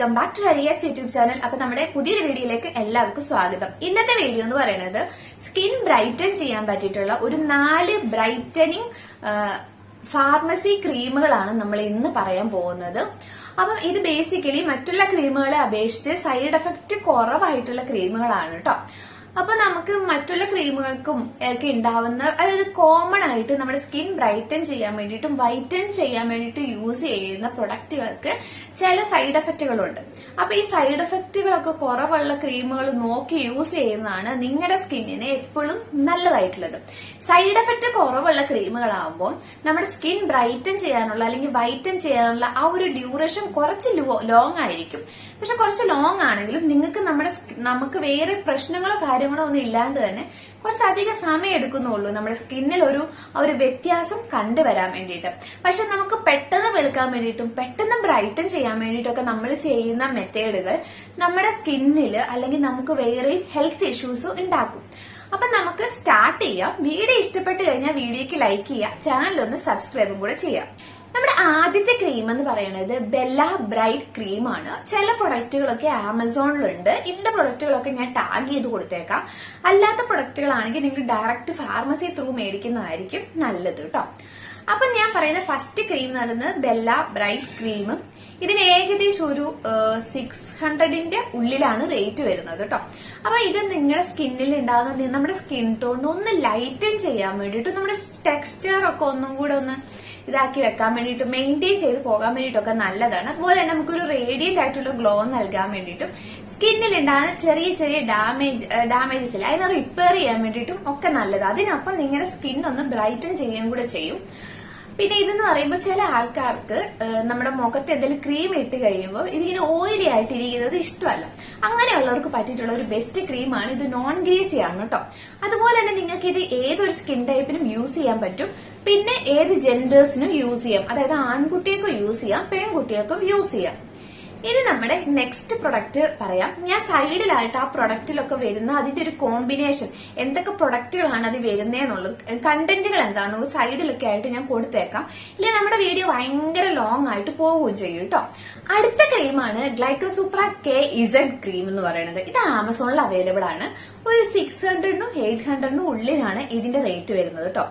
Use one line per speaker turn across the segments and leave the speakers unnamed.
Welcome back to Hariyas YouTube channel. അപ്പൊ നമ്മുടെ പുതിയൊരു വീഡിയോയിലേക്ക് എല്ലാവർക്കും സ്വാഗതം. ഇന്നത്തെ വീഡിയോ എന്ന് പറയുന്നത് സ്കിൻ ബ്രൈറ്റൻ ചെയ്യാൻ പറ്റിയിട്ടുള്ള ഒരു 4 ബ്രൈറ്റനിങ് ഫാർമസി ക്രീമുകളാണ് നമ്മൾ ഇന്ന് പറയാൻ പോകുന്നത്. അപ്പം ഇത് ബേസിക്കലി മറ്റുള്ള ക്രീമുകളെ അപേക്ഷിച്ച് സൈഡ് എഫക്ട് കുറവായിട്ടുള്ള ക്രീമുകളാണ് കേട്ടോ. അപ്പൊ നമുക്ക് മറ്റുള്ള ക്രീമുകൾക്കും ഒക്കെ ഉണ്ടാവുന്ന, അതായത് കോമൺ ആയിട്ട് നമ്മുടെ സ്കിൻ ബ്രൈറ്റൻ ചെയ്യാൻ വേണ്ടിയിട്ടും വൈറ്റൻ ചെയ്യാൻ വേണ്ടിയിട്ട് യൂസ് ചെയ്യുന്ന പ്രൊഡക്റ്റുകൾക്ക് ചില സൈഡ് എഫക്റ്റുകളുണ്ട്. അപ്പൊ ഈ സൈഡ് എഫക്റ്റുകളൊക്കെ കുറവുള്ള ക്രീമുകൾ നോക്കി യൂസ് ചെയ്യുന്നതാണ് നിങ്ങളുടെ സ്കിന്നിന് എപ്പോഴും നല്ലതായിട്ടുള്ളത്. സൈഡ് എഫക്ട് കുറവുള്ള ക്രീമുകളാകുമ്പോൾ നമ്മുടെ സ്കിൻ ബ്രൈറ്റൻ ചെയ്യാനുള്ള അല്ലെങ്കിൽ വൈറ്റൻ ചെയ്യാനുള്ള ആ ഒരു ഡ്യൂറേഷൻ കുറച്ച് ലോങ് ആയിരിക്കും. പക്ഷെ കുറച്ച് ലോങ് ആണെങ്കിലും നിങ്ങൾക്ക് നമുക്ക് വേറെ പ്രശ്നങ്ങളോ കാര്യങ്ങളോ ഒന്നും ഇല്ലാണ്ട് തന്നെ കുറച്ചധികം സമയം എടുക്കുന്നുള്ളൂ നമ്മുടെ സ്കിന്നിൽ ഒരു വ്യത്യാസം കണ്ടുവരാൻ വേണ്ടിയിട്ട്. പക്ഷെ നമുക്ക് പെട്ടെന്ന് വെളുക്കാൻ വേണ്ടിയിട്ടും പെട്ടെന്ന് ബ്രൈറ്റൻ ചെയ്യാൻ വേണ്ടിയിട്ടൊക്കെ നമ്മൾ ചെയ്യുന്ന മെത്തേഡുകൾ നമ്മുടെ സ്കിന്നിൽ അല്ലെങ്കിൽ നമുക്ക് വേറെ ഹെൽത്ത് ഇഷ്യൂസ് ഉണ്ടാക്കും. അപ്പൊ നമുക്ക് സ്റ്റാർട്ട് ചെയ്യാം. വീഡിയോ ഇഷ്ടപ്പെട്ട് കഴിഞ്ഞാൽ വീഡിയോക്ക് ലൈക്ക് ചെയ്യുക, ചാനലൊന്ന് സബ്സ്ക്രൈബും കൂടെ ചെയ്യാം. നമ്മുടെ ആദ്യത്തെ ക്രീം എന്ന് പറയുന്നത് ബെല്ല ബ്രൈറ്റ് ക്രീമാണ്. ചില പ്രൊഡക്റ്റുകളൊക്കെ ആമസോണിലുണ്ട്. ഇതിന്റെ പ്രൊഡക്റ്റുകളൊക്കെ ഞാൻ ടാഗ് ചെയ്ത് കൊടുത്തേക്കാം. അല്ലാത്ത പ്രൊഡക്റ്റുകളാണെങ്കിൽ നിങ്ങൾ ഡയറക്റ്റ് ഫാർമസി ത്രൂ മേടിക്കുന്നതായിരിക്കും നല്ലത് കേട്ടോ. അപ്പൊ ഞാൻ പറയുന്ന ഫസ്റ്റ് ക്രീം എന്ന് പറയുന്നത് ബെല്ല ബ്രൈറ്റ് ക്രീം. ഇതിന് ഏകദേശം ഒരു 600ന്റെ ഉള്ളിലാണ് റേറ്റ് വരുന്നത് കേട്ടോ. അപ്പൊ ഇത് നിങ്ങളുടെ സ്കിന്നിൽ ഉണ്ടാകുന്ന നമ്മുടെ സ്കിൻ ടോൺ ഒന്ന് ലൈറ്റൻ ചെയ്യാൻ വേണ്ടിയിട്ട്, നമ്മുടെ ടെക്സ്ചർ ഒക്കെ ഒന്നും കൂടെ ഒന്ന് ഇതാക്കി വെക്കാൻ വേണ്ടിയിട്ട്, മെയിൻറ്റെയിൻ ചെയ്ത് പോകാൻ വേണ്ടിയിട്ടൊക്കെ നല്ലതാണ്. അതുപോലെ തന്നെ നമുക്കൊരു റേഡിയന്റ് ആയിട്ടുള്ള ഗ്ലോ നൽകാൻ വേണ്ടിയിട്ടും സ്കിന്നിൽ ഉണ്ടാകുന്ന ചെറിയ ചെറിയ ഡാമേജസ് ഇല്ല അതിനെ റിപ്പയർ ചെയ്യാൻ വേണ്ടിയിട്ടും ഒക്കെ നല്ലത്. അതിനൊപ്പം നിങ്ങളുടെ സ്കിൻ ഒന്ന് ബ്രൈറ്റൻ ചെയ്യുകയും കൂടെ ചെയ്യും. പിന്നെ ഇതെന്ന് പറയുമ്പോൾ ചില ആൾക്കാർക്ക് നമ്മുടെ മുഖത്ത് എന്തെങ്കിലും ക്രീം ഇട്ട് കഴിയുമ്പോൾ ഇതിങ്ങനെ ഓയിലി ആയിട്ട് ഇരിക്കുന്നത് ഇഷ്ടമല്ല. അങ്ങനെയുള്ളവർക്ക് പറ്റിയിട്ടുള്ള ഒരു ബെസ്റ്റ് ക്രീമാണ് ഇത്. നോൺ ഗ്രീസി ആണ് കേട്ടോ. അതുപോലെ തന്നെ നിങ്ങൾക്ക് ഇത് ഏതൊരു സ്കിൻ ടൈപ്പിനും യൂസ് ചെയ്യാൻ പറ്റും. പിന്നെ ഏത് ജെൻഡേഴ്സിനും യൂസ് ചെയ്യാം. അതായത് ആൺകുട്ടികൾക്കും യൂസ് ചെയ്യാം, പെൺകുട്ടികൾക്കും യൂസ് ചെയ്യാം. ഇനി നമ്മുടെ നെക്സ്റ്റ് പ്രൊഡക്റ്റ് പറയാം. ഞാൻ സൈഡിലായിട്ട് ആ പ്രൊഡക്റ്റിലൊക്കെ വരുന്ന അതിന്റെ ഒരു കോമ്പിനേഷൻ, എന്തൊക്കെ പ്രൊഡക്റ്റുകളാണ് അത് വരുന്നതെന്നുള്ളത്, കണ്ടന്റുകൾ എന്താണെന്ന് സൈഡിലൊക്കെ ആയിട്ട് ഞാൻ കൊടുത്തേക്കാം. ഇല്ലെങ്കിൽ നമ്മുടെ വീഡിയോ ഭയങ്കര ലോങ് ആയിട്ട് പോവുകയും ചെയ്യും കേട്ടോ. അടുത്ത ക്രീമാണ് ഗ്ലൈക്കോസൂപ്ര KZ ക്രീം എന്ന് പറയുന്നത്. ഇത് ആമസോണിൽ അവൈലബിൾ ആണ്. ഒരു 600നും 800നും ഉള്ളിലാണ് ഇതിന്റെ റേറ്റ് വരുന്നത് കേട്ടോ.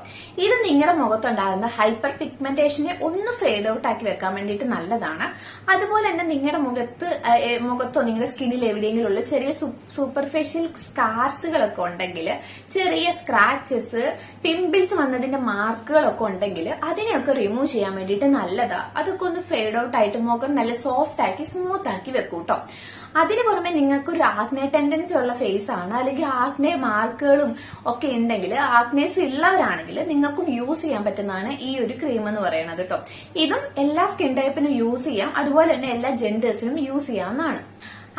ഇത് നിങ്ങളുടെ മുഖത്തുണ്ടാകുന്ന ഹൈപ്പർ പിഗ്മെന്റേഷനെ ഒന്ന് ഫേഡ് ഔട്ട് ആക്കി വെക്കാൻ വേണ്ടിയിട്ട് നല്ലതാണ്. അതുപോലെ തന്നെ നിങ്ങളുടെ മുഖത്തോ നിങ്ങളുടെ സ്കിന്നിൽ എവിടെയെങ്കിലും ഉള്ള ചെറിയ സൂപ്പർഫിഷ്യൽ സ്കാർസുകളൊക്കെ ഉണ്ടെങ്കിൽ, ചെറിയ സ്ക്രാച്ചസ്, പിമ്പിൾസ് വന്നതിന്റെ മാർക്കുകളൊക്കെ ഉണ്ടെങ്കിൽ അതിനെയൊക്കെ റിമൂവ് ചെയ്യാൻ വേണ്ടിയിട്ട് നല്ലതാ. അതൊക്കെ ഒന്ന് ഫേഡ് ഔട്ട് ആയിട്ട് മുഖം നല്ല സോഫ്റ്റ് ആക്കി സ്മൂത്ത് ആക്കി വെക്കും കേട്ടോ. അതിന് പുറമെ നിങ്ങൾക്ക് ഒരു ആക്നെ ടെൻഡൻസി ഉള്ള ഫേസ് ആണ്, അല്ലെങ്കിൽ ആക്നെ മാർക്കുകളും ഒക്കെ ഉണ്ടെങ്കിൽ, ആക്നേസ് ഉള്ളവരാണെങ്കിൽ നിങ്ങൾക്കും യൂസ് ചെയ്യാൻ പറ്റുന്നതാണ് ഈ ഒരു ക്രീം എന്ന് പറയുന്നത് കേട്ടോ. ഇതും എല്ലാ സ്കിൻ ടൈപ്പിനും യൂസ് ചെയ്യാം, അതുപോലെ തന്നെ എല്ലാ ജെൻഡേഴ്സിനും യൂസ് ചെയ്യാവുന്നതാണ്.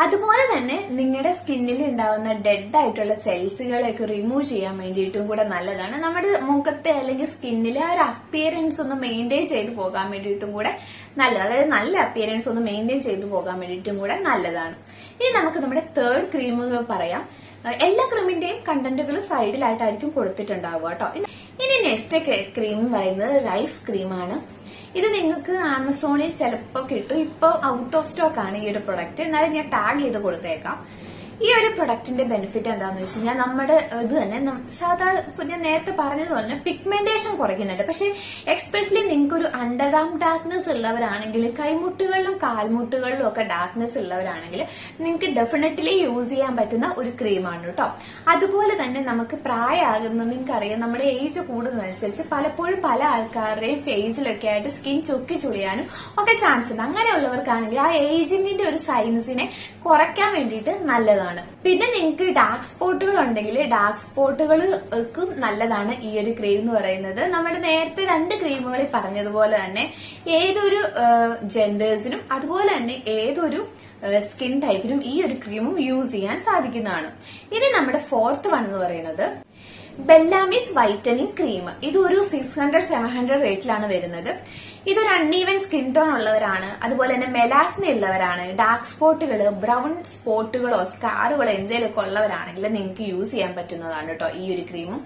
അതുപോലെ തന്നെ നിങ്ങളുടെ സ്കിന്നിൽ ഉണ്ടാവുന്ന ഡെഡ് ആയിട്ടുള്ള സെൽസുകളെയൊക്കെ റിമൂവ് ചെയ്യാൻ വേണ്ടിയിട്ടും കൂടെ നല്ലതാണ്. നമ്മുടെ മുഖത്തെ അല്ലെങ്കിൽ സ്കിന്നിലെ ആ ഒരു അപ്പിയറൻസ് ഒന്ന് മെയിൻറ്റെയിൻ ചെയ്ത് പോകാൻ വേണ്ടിയിട്ടും കൂടെ നല്ലത്. അതായത് നല്ല അപ്പിയറൻസ് ഒന്ന് മെയിൻറ്റെയിൻ ചെയ്ത് പോകാൻ വേണ്ടിയിട്ടും കൂടെ നല്ലതാണ്. ഇനി നമുക്ക് നമ്മുടെ തേർഡ് ക്രീമുകൾ പറയാം. എല്ലാ ക്രീമിന്റെയും കണ്ടന്റുകൾ സൈഡിലായിട്ടായിരിക്കും കൊടുത്തിട്ടുണ്ടാവുക കേട്ടോ. ഇനി നെക്സ്റ്റ് ക്രീം പറയുന്നത് റൈഫ് ക്രീമാണ്. ഇത് നിങ്ങൾക്ക് ആമസോണിൽ ചിലപ്പോൾ കിട്ടും. ഇപ്പോൾ ഔട്ട് ഓഫ് സ്റ്റോക്ക് ആണ് ഈ ഒരു പ്രൊഡക്റ്റ്. എന്നാലും ഞാൻ ടാഗ് ചെയ്ത് കൊടുത്തേക്കാം. ഈ ഒരു പ്രൊഡക്റ്റിന്റെ ബെനിഫിറ്റ് എന്താണെന്ന് വെച്ച് കഴിഞ്ഞാൽ, നമ്മുടെ ഇത് തന്നെ ഞാൻ നേരത്തെ പറഞ്ഞതുപോലെ പിഗ്മെന്റേഷൻ കുറയ്ക്കുന്നുണ്ട്. പക്ഷെ എക്സ്പെഷ്യലി നിങ്ങൾക്ക് ഒരു അണ്ടർ ആം ഡാർക്ക്നെസ് ഉള്ളവരാണെങ്കിൽ, കൈമുട്ടുകളിലും കാൽമുട്ടുകളിലും ഒക്കെ ഡാർക്ക്നെസ് ഉള്ളവരാണെങ്കിൽ നിങ്ങൾക്ക് ഡെഫിനറ്റ്ലി യൂസ് ചെയ്യാൻ പറ്റുന്ന ഒരു ക്രീമാണ് കേട്ടോ. അതുപോലെ തന്നെ നമുക്ക് പ്രായമാകുന്ന, നിങ്ങൾക്കറിയാം നമ്മുടെ ഏജ് കൂടുന്നതനുസരിച്ച് പലപ്പോഴും പല ആൾക്കാരുടെയും ഫേസിലൊക്കെ ആയിട്ട് സ്കിൻ ചുക്കി ചുളിയാനും ഒക്കെ ചാൻസ് ഉണ്ട്. അങ്ങനെയുള്ളവർക്കാണെങ്കിൽ ആ ഏജിങ്ങിന്റെ ഒരു സൈൻസിനെ കുറയ്ക്കാൻ വേണ്ടിയിട്ട് നല്ലതാണ്. പിന്നെ നിങ്ങൾക്ക് ഡാർക്ക് സ്പോട്ടുകൾ ഉണ്ടെങ്കിൽ ഡാർക്ക് സ്പോട്ടുകൾക്കും നല്ലതാണ് ഈ ഒരു ക്രീം എന്ന് പറയുന്നത്. നമ്മുടെ നേരത്തെ 2 ക്രീമുകളിൽ പറഞ്ഞതുപോലെ തന്നെ ഏതൊരു ജെൻഡേഴ്സിനും അതുപോലെ തന്നെ ഏതൊരു സ്കിൻ ടൈപ്പിനും ഈ ഒരു ക്രീമും യൂസ് ചെയ്യാൻ സാധിക്കുന്നതാണ്. ഇനി നമ്മുടെ ഫോർത്ത് വൺ എന്ന് പറയുന്നത് ബെല്ലാമിസ് വൈറ്റനിങ് ക്രീം. ഇത് ഒരു 600-700 റേറ്റിലാണ് വരുന്നത്. ഇതൊരു അൺഈവൻ സ്കിൻ ടോൺ ഉള്ളവരാണ്, അതുപോലെ തന്നെ മെലാസ്മ ഉള്ളവരാണ്, ഡാർക്ക് സ്പോട്ടുകൾ, ബ്രൗൺ സ്പോട്ടുകളോ സ്കാറുകളോ എന്തെങ്കിലുമൊക്കെ ഉള്ളവരാണെങ്കിൽ നിങ്ങൾക്ക് യൂസ് ചെയ്യാൻ പറ്റുന്നതാണ് കേട്ടോ ഈ ഒരു ക്രീമും.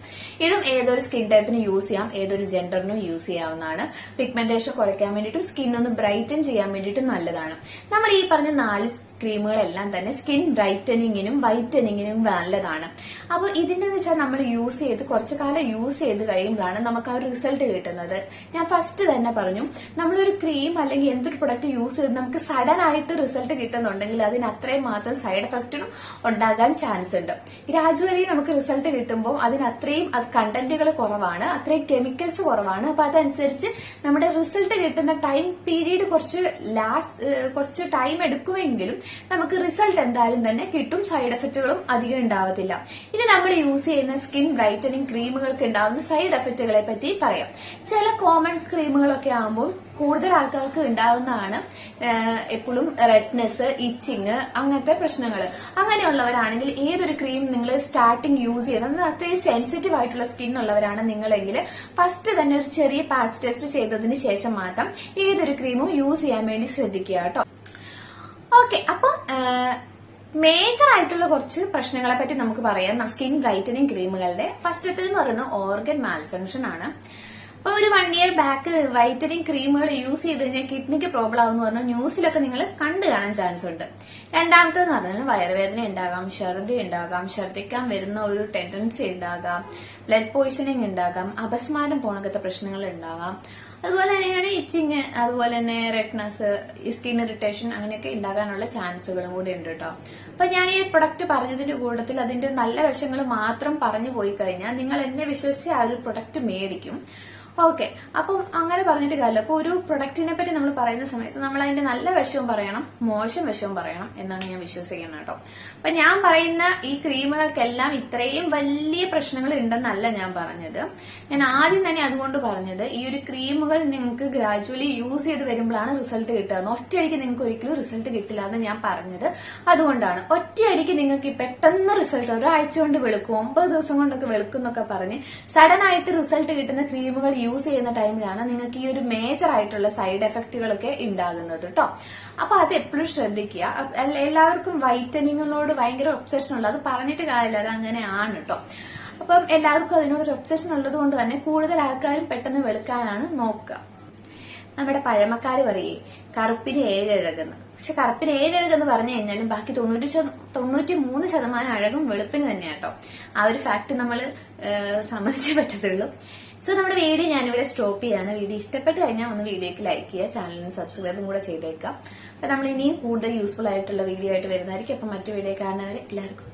ഇതും ഏതൊരു സ്കിൻ ടൈപ്പിന് യൂസ് ചെയ്യാം, ഏതൊരു ജെൻഡറിനും യൂസ് ചെയ്യാവുന്നതാണ്. പിഗ്മെന്റേഷൻ കുറയ്ക്കാൻ വേണ്ടിയിട്ടും സ്കിൻ ഒന്ന് ബ്രൈറ്റൻ ചെയ്യാൻ വേണ്ടിയിട്ടും നല്ലതാണ്. നമ്മൾ ഈ പറഞ്ഞ 4 ക്രീമുകളെല്ലാം തന്നെ സ്കിൻ ബ്രൈറ്റനിങ്ങിനും വൈറ്റനിങ്ങിനും നല്ലതാണ്. അപ്പോൾ ഇതിന്റെ വെച്ചാൽ നമ്മൾ യൂസ് ചെയ്ത് കുറച്ചു കാലം യൂസ് ചെയ്ത് കഴിയുമ്പോഴാണ് നമുക്ക് ആ ഒരു റിസൾട്ട് കിട്ടുന്നത്. ഞാൻ ഫസ്റ്റ് തന്നെ പറഞ്ഞു, നമ്മളൊരു ക്രീം അല്ലെങ്കിൽ എന്തൊരു പ്രൊഡക്റ്റ് യൂസ് ചെയ്ത് നമുക്ക് സഡൻ ആയിട്ട് റിസൾട്ട് കിട്ടുന്നുണ്ടെങ്കിൽ അതിന് അത്രയും മാത്രം സൈഡ് എഫക്റ്റും ഉണ്ടാകാൻ ചാൻസ് ഉണ്ട്. ഗ്രാജുവലി നമുക്ക് റിസൾട്ട് കിട്ടുമ്പോൾ അതിന് അത്രയും കണ്ടന്റുകൾ കുറവാണ്, അത്രയും കെമിക്കൽസ് കുറവാണ്. അപ്പൊ അതനുസരിച്ച് നമ്മുടെ റിസൾട്ട് കിട്ടുന്ന ടൈം പീരീഡ് കുറച്ച് ടൈം എടുക്കുമെങ്കിലും നമുക്ക് റിസൾട്ട് എന്തായാലും തന്നെ കിട്ടും. സൈഡ് എഫക്റ്റുകളും അധികം ഉണ്ടാവത്തില്ല. ഇനി നമ്മൾ യൂസ് ചെയ്യുന്ന സ്കിൻ ബ്രൈറ്റനിങ് ക്രീമുകൾക്ക് ഉണ്ടാവുന്ന സൈഡ് എഫക്റ്റുകളെ പറ്റി പറയാം. ചില കോമൺ ക്രീമുകളൊക്കെ ആകുമ്പോൾ കൂടുതൽ ആൾക്കാർക്ക് ഉണ്ടാവുന്നതാണ് എപ്പോഴും റെഡ്നെസ്, ഇച്ചിങ്, അങ്ങനത്തെ പ്രശ്നങ്ങൾ. അങ്ങനെയുള്ളവരാണെങ്കിൽ ഏതൊരു ക്രീം നിങ്ങൾ സ്റ്റാർട്ടിങ് യൂസ് ചെയ്യുന്നത് അത്രയും സെൻസിറ്റീവ് ആയിട്ടുള്ള സ്കിൻ ഉള്ളവരാണ് നിങ്ങളെങ്കിൽ ഫസ്റ്റ് തന്നെ ഒരു ചെറിയ പാച്ച് ടെസ്റ്റ് ചെയ്തതിന് ശേഷം മാത്രം ഏതൊരു ക്രീമും യൂസ് ചെയ്യാൻ വേണ്ടി ശ്രദ്ധിക്കുക കേട്ടോ. ഓക്കെ, അപ്പം മേജർ ആയിട്ടുള്ള കുറച്ച് പ്രശ്നങ്ങളെ പറ്റി നമുക്ക് പറയാം സ്കിൻ ബ്രൈറ്റനിങ് ക്രീമുകളുടെ. ഫസ്റ്റത്തെ എന്ന് പറയുന്നത് ഓർഗൻ മാൽഫങ്ഷൻ ആണ്. അപ്പൊ ഒരു 1 ഇയർ ബാക്ക് വൈറ്റനിങ് ക്രീമുകൾ യൂസ് ചെയ്ത് കഴിഞ്ഞാൽ കിഡ്നിക്ക് പ്രോബ്ലം ആവുമെന്ന് പറഞ്ഞാൽ ന്യൂസിലൊക്കെ നിങ്ങൾ കണ്ടു കാണാൻ ചാൻസ് ഉണ്ട്. രണ്ടാമത്തേന്ന് പറഞ്ഞാൽ വയറുവേദന ഉണ്ടാകാം, ഛർദി ഉണ്ടാകാം, ഛർദിക്കാൻ വരുന്ന ഒരു ടെൻഡൻസി ഉണ്ടാകാം, ബ്ലഡ് പോയ്സണിങ് ഉണ്ടാകാം, അപസ്മാരം പോണക്കത്തെ പ്രശ്നങ്ങൾ ഉണ്ടാകാം. അതുപോലെ തന്നെയാണ് ഇച്ചിങ്, അതുപോലെ തന്നെ റെഡ്നസ്, സ്കിൻ ഇറിറ്റേഷൻ അങ്ങനെയൊക്കെ ഉണ്ടാകാനുള്ള ചാൻസുകളും കൂടി ഉണ്ട് കേട്ടോ. അപ്പൊ ഞാൻ ഈ പ്രൊഡക്റ്റ് പറഞ്ഞതിന്റെ കൂട്ടത്തിൽ അതിന്റെ നല്ല വശങ്ങൾ മാത്രം പറഞ്ഞു പോയി കഴിഞ്ഞാൽ നിങ്ങൾ എന്നെ വിശ്വസിച്ച് ആ ഒരു പ്രൊഡക്റ്റ് മേടിക്കും. ഓക്കെ, അപ്പം അങ്ങനെ പറഞ്ഞിട്ട് കാര്യമില്ല. അപ്പൊ ഒരു പ്രൊഡക്റ്റിനെ പറ്റി നമ്മൾ പറയുന്ന സമയത്ത് നമ്മൾ അതിന്റെ നല്ല വശവും പറയണം, മോശം വശവും പറയണം എന്നാണ് ഞാൻ വിശ്വസിക്കുന്നത് കേട്ടോ. അപ്പൊ ഞാൻ പറയുന്ന ഈ ക്രീമുകൾക്കെല്ലാം ഇത്രയും വലിയ പ്രശ്നങ്ങൾ ഉണ്ടെന്നല്ല ഞാൻ പറഞ്ഞത്. ഞാൻ ആദ്യം തന്നെ അതുകൊണ്ട് പറഞ്ഞത് ഈ ഒരു ക്രീമുകൾ നിങ്ങൾക്ക് ഗ്രാജുവലി യൂസ് ചെയ്ത് വരുമ്പോഴാണ് റിസൾട്ട് കിട്ടുക. ഒറ്റയടിക്ക് നിങ്ങൾക്ക് ഒരിക്കലും റിസൾട്ട് കിട്ടില്ല എന്ന് ഞാൻ പറഞ്ഞത് അതുകൊണ്ടാണ്. ഒറ്റയടിക്ക് നിങ്ങൾക്ക് പെട്ടെന്ന് റിസൾട്ട് ഒരാഴ്ച കൊണ്ട് വെളുക്കും, 9 ദിവസം കൊണ്ടൊക്കെ വെളുക്കും എന്നൊക്കെ പറഞ്ഞ് സഡൻ ആയിട്ട് റിസൾട്ട് കിട്ടുന്ന ക്രീമുകൾ യൂസ് ചെയ്യുന്ന ടൈമിലാണ് നിങ്ങൾക്ക് ഈ ഒരു മേജർ ആയിട്ടുള്ള സൈഡ് എഫക്റ്റുകളൊക്കെ ഉണ്ടാകുന്നത് കേട്ടോ. അപ്പൊ അത് എപ്പോഴും ശ്രദ്ധിക്കുക. എല്ലാവർക്കും വൈറ്റനിങ്ങിനോട് ഭയങ്കര ഒബ്സഷൻ ഉള്ളത്, അത് പറഞ്ഞിട്ട് കാര്യമില്ല, അത് അങ്ങനെയാണ് കേട്ടോ. അപ്പം എല്ലാവർക്കും അതിനോടൊരു ഒബ്സഷൻ ഉള്ളത് കൊണ്ട് തന്നെ കൂടുതൽ ആൾക്കാരും പെട്ടെന്ന് വെളുക്കാനാണ് നോക്കുക. നമ്മുടെ പഴമക്കാര് പറയേ കറുപ്പിന് 7 അഴകെന്ന്. പക്ഷെ കറുപ്പിന് 7 അഴകെന്ന് പറഞ്ഞു കഴിഞ്ഞാലും ബാക്കി 93% അഴകും വെളുപ്പിന് തന്നെയാട്ടോ. ആ ഒരു ഫാക്ട് നമ്മൾ സമ്മതിച്ചേ പറ്റത്തുള്ളൂ. സോ നമ്മുടെ വീഡിയോ ഞാനിവിടെ സ്റ്റോപ്പ് ചെയ്യാണ്. വീഡിയോ ഇഷ്ടപ്പെട്ട് കഴിഞ്ഞാൽ ഒന്ന് വീഡിയോക്ക് ലൈക്ക് ചെയ്യുക, ചാനലിന് സബ്സ്ക്രൈബും കൂടെ ചെയ്തേക്കാം. അപ്പൊ നമ്മൾ ഇനിയും കൂടുതൽ യൂസ്ഫുൾ ആയിട്ടുള്ള വീഡിയോ ആയിട്ട് വരുന്നതായിരിക്കും. അപ്പൊ മറ്റു വീഡിയോ കാണുന്നവരെ എല്ലാവർക്കും